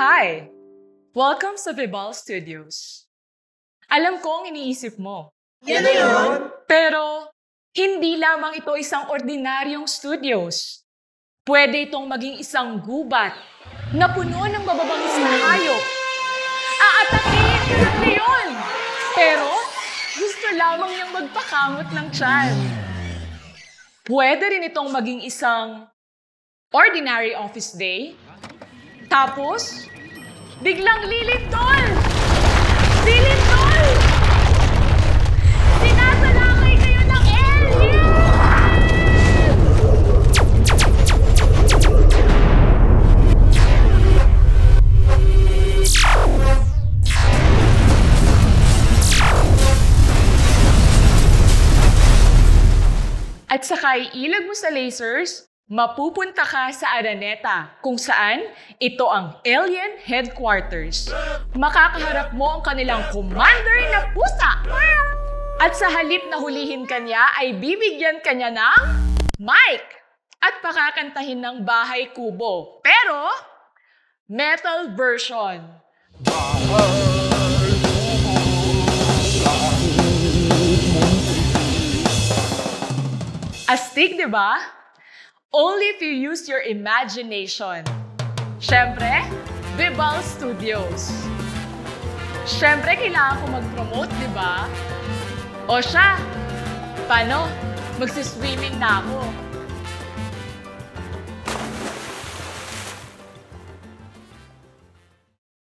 Hi! Welcome sa Vibal Studios. Alam ko ang iniisip mo. Yan na yun! Pero, hindi lamang ito isang ordinaryong studios. Pwede itong maging isang gubat na puno ng mababangis na hayop. Aatakihin ka ng leon! Pero, gusto lamang niyang magpakamot ng tiyan. Pwede rin itong maging isang ordinary office day. Tapos, biglang lilintol! Lilintol! Sinasalakay kayo ng alien! At saka iilag mo sa lasers, mapupunta ka sa Araneta, kung saan ito ang alien headquarters. Makakaharap mo ang kanilang commander na pusa. At sa halip na hulihin kanya ay bibigyan kanya ng mic at pakakantahin ng Bahay Kubo. Pero, metal version. Astig, di ba? Only if you use your imagination. Siyempre, Vibal Studios. Siyempre, kailangan ko mag-promote, di ba? O siya, paano? Magsiswimming na ako.